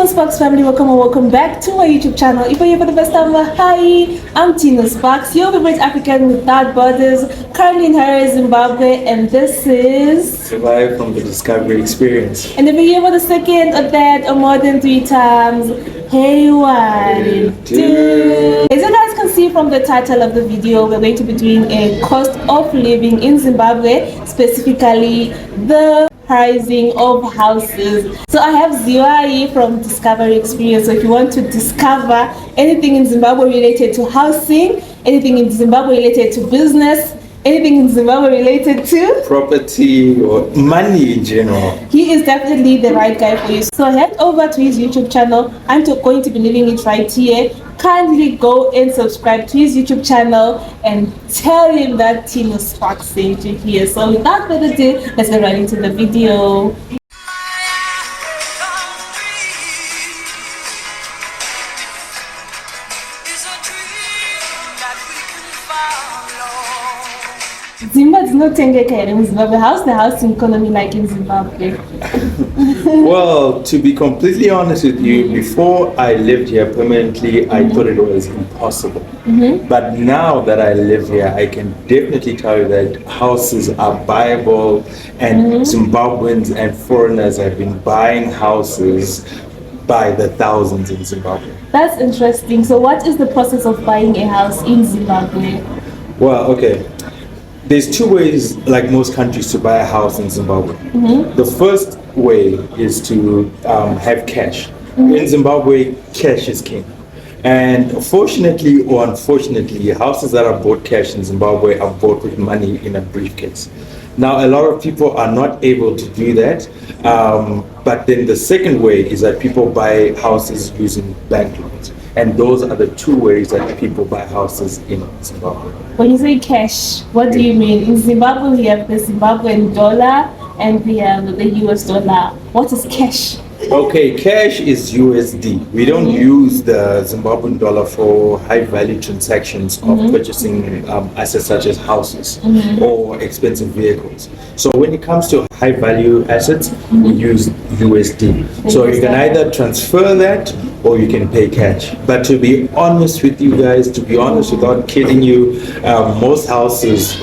Hello Sparks family, welcome back to my YouTube channel. If you're here for the first time, hi, I'm Tina Sparks, your favorite African without borders, currently in Harare, Zimbabwe, and this is Survive from the Discovery Experience. And if you're here for the second or third or more than 3 times, hey, what do? As you guys can see from the title of the video, we're going to be doing a cost of living in Zimbabwe, specifically the pricing of houses. So I have Ziwai from Discovery Experience. So if you want to discover anything in Zimbabwe related to housing, anything in Zimbabwe related to business, anything in Zimbabwe related to property or money in general, he is definitely the right guy for you. So head over to his YouTube channel. I'm going to be leaving it right here. Kindly go and subscribe to his YouTube channel and tell him that Tina Sparks sent you here. So without further ado, let's get right into the video. Zimbabwe is not Tengeka in Zimbabwe. How's the housing economy like in Zimbabwe? Well, to be completely honest with you, before I lived here permanently, I thought it was impossible. But now that I live here, I can definitely tell you that houses are buyable, and Zimbabweans and foreigners have been buying houses by the thousands in Zimbabwe. That's interesting. So what is the process of buying a house in Zimbabwe? Well, okay. There's 2 ways, like most countries, to buy a house in Zimbabwe. The first way is to have cash. In Zimbabwe, cash is king. And fortunately or unfortunately, houses that are bought cash in Zimbabwe are bought with money in a briefcase. Now, a lot of people are not able to do that. But then the second way is that people buy houses using bank loans. And those are the 2 ways that people buy houses in Zimbabwe. When you say cash, what do you mean? In Zimbabwe, we have the Zimbabwean dollar and we have the US dollar. What is cash? Okay, cash is USD. We don't use the Zimbabwean dollar for high value transactions of purchasing assets such as houses or expensive vehicles. So when it comes to high value assets, we use USD. So you can either transfer that or you can pay cash. But to be honest with you guys, to be honest without kidding you, most houses,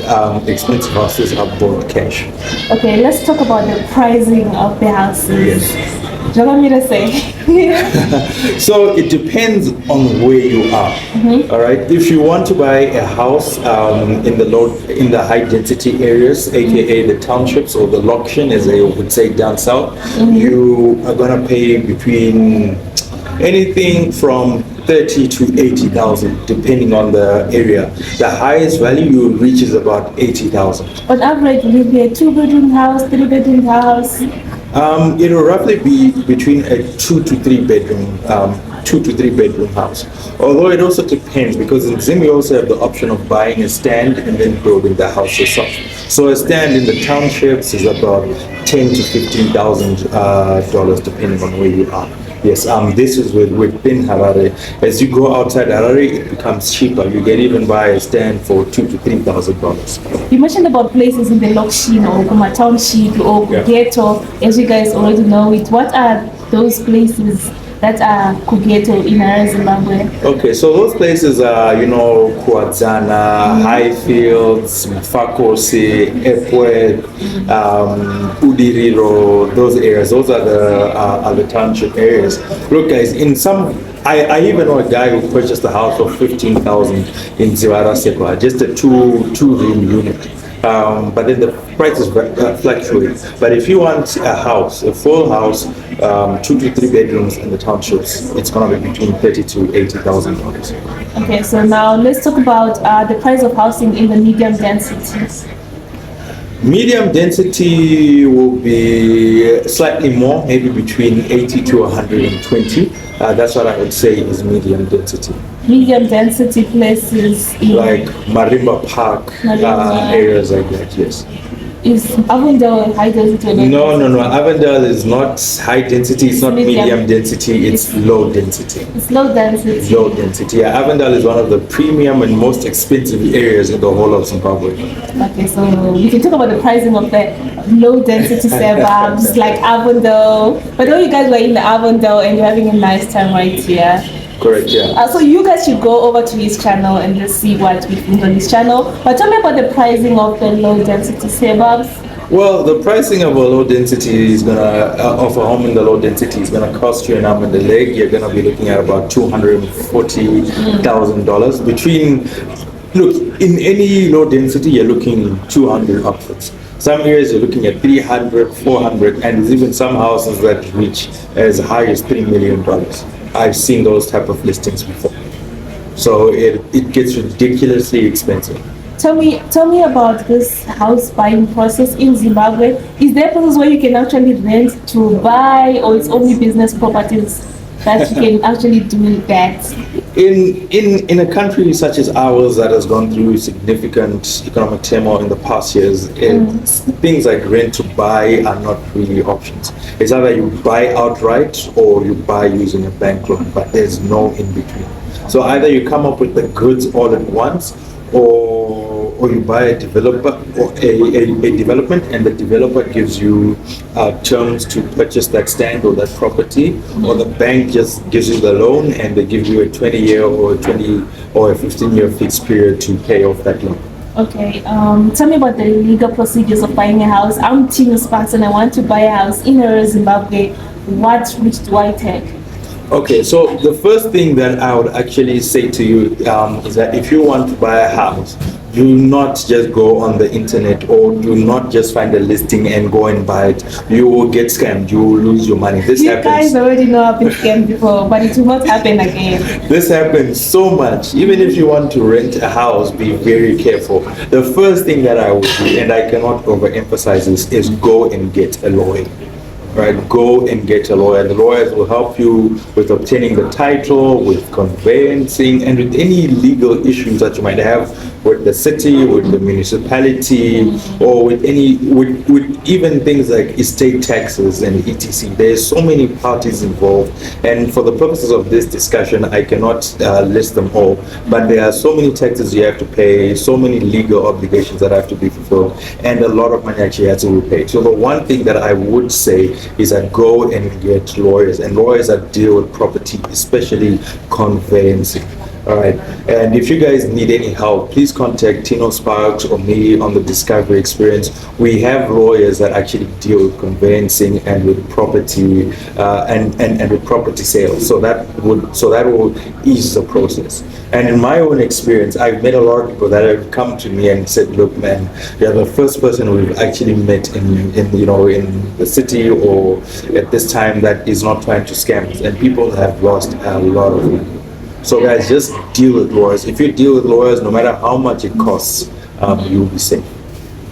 expensive houses are bought cash. Okay, let's talk about the pricing of the houses. Yes. Do you want me to say? So it depends on where you are. All right. If you want to buy a house in the high density areas, aka the townships or the location, as they would say down south, you are gonna pay between anything from 30 to 80,000, depending on the area. The highest value you will reach is about 80,000. On average, will it be a 2-bedroom house, 3-bedroom house? It will roughly be between a 2 to 3 bedroom, 2 to 3 bedroom house. Although it also depends, because in Zim you also have the option of buying a stand and then building the house yourself. So a stand in the townships is about $10,000 to $15,000, depending on where you are. Yes, this is within Harare. As you go outside Harare, it becomes cheaper. You can even buy a stand for $2,000 to $3,000. You mentioned about places in the Lokshin or Guma Township or Ghetto. As you guys already know it, what are those places that are Kugeto in Harare, Zimbabwe? Okay, so those places are, Kuadzana, Highfields, Mfakosi, Epwe, Udiriro, those areas. Those are the township areas. Look, guys, in some, I even know a guy who purchased a house for 15,000 in Ziwara Sekwa, just a two-room unit. But then the prices fluctuate. But if you want a house, a full house, 2 to 3 bedrooms in the townships, it's going to be between $30,000 to $80,000. Okay, so now let's talk about the price of housing in the medium density. Medium density will be slightly more, maybe between 80 to 120. That's what I would say is medium density. Medium density places like Marimba Park, areas like that, yes. Is Avondale high density or low No. Avondale is not high density. It's not medium density. It's low density. It's low density. Low density. Yeah, Avondale is one of the premium and most expensive areas in the whole of Zimbabwe. Okay, so we can talk about the pricing of the low density suburbs like Avondale. But all you guys were in the Avondale and you're having a nice time right here. Correct, yeah. So you guys should go over to his channel and just see what we think on his channel. But tell me about the pricing of the low density suburbs. Well, the pricing of a low density is of a home in the low density is gonna cost you an arm and a leg. You're gonna be looking at about $240,000 between. Look, in any low density, you're looking 200 upwards. Some areas you're looking at 300, 400, and there's even some houses that reach as high as $3 million. I've seen those type of listings before. So it gets ridiculously expensive. Tell me about this house buying process in Zimbabwe. Is there a process where you can actually rent to buy, or it's only business properties that you can actually do that? In a country such as ours that has gone through significant economic turmoil in the past years, things like rent to buy are not really options. It's either you buy outright or you buy using a bank loan, but there's no in between. So either you come up with the goods all at once, or you buy a developer or a development, and the developer gives you terms to purchase that stand or that property, or the bank just gives you the loan and they give you a 20-year or a 15-year fixed period to pay off that loan. Okay, tell me about the legal procedures of buying a house. I'm Tina Sparks and I want to buy a house in Zimbabwe. What route do I take? Okay, so the first thing that I would actually say to you is that if you want to buy a house, do not just go on the internet, or do not just find a listing and go and buy it. You will get scammed. You will lose your money. This happens. You guys already know I've been scammed before, but it will not happen again. This happens so much. Even if you want to rent a house, be very careful. The first thing that I would do, and I cannot overemphasize this, is go and get a lawyer. Right, go and get a lawyer. The lawyers will help you with obtaining the title, with conveyancing, and with any legal issues that you might have with the city, with the municipality, or with even things like estate taxes and etc. There's so many parties involved, and for the purposes of this discussion, I cannot list them all. But there are so many taxes you have to pay, so many legal obligations that have to be fulfilled, and a lot of money actually has to be paid. So the one thing that I would say is that go and get lawyers, and lawyers that deal with property, especially conveyancing. All right, and if you guys need any help, please contact Tino Sparks or me on the Discovery Experience. We have lawyers that actually deal with conveyancing and with property and with property sales. So that will ease the process. And in my own experience, I've met a lot of people that have come to me and said, "Look, man, you're the first person we've actually met in the city or at this time that is not trying to scam us." And people have lost a lot of money. So guys, just deal with lawyers. If you deal with lawyers, no matter how much it costs, you'll be safe.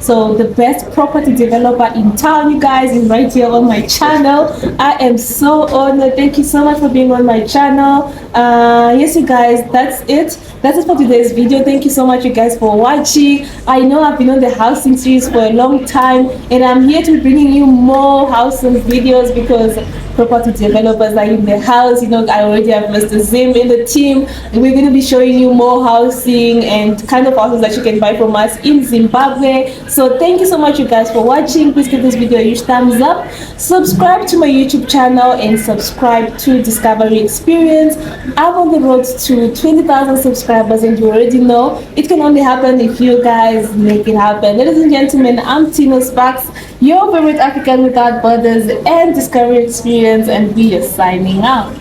So the best property developer in town, you guys, is right here on my channel. I am so honored. Thank you so much for being on my channel. Yes, you guys, that's it for today's video. Thank you so much, you guys, for watching. I know I've been on the housing series for a long time, and I'm here to be bringing you more housing videos because property developers are in the house. I already have Mr. Zim in the team. We're going to be showing you more housing and kind of houses that you can buy from us in Zimbabwe. So thank you so much, you guys, for watching. Please give this video a huge thumbs up. Subscribe to my YouTube channel and subscribe to Discovery Experience. I'm on the road to 20,000 subscribers, and you already know it can only happen if you guys make it happen. Ladies and gentlemen, I'm Tino Sparks, your favorite African without borders and Discovery Experience, and we are signing out.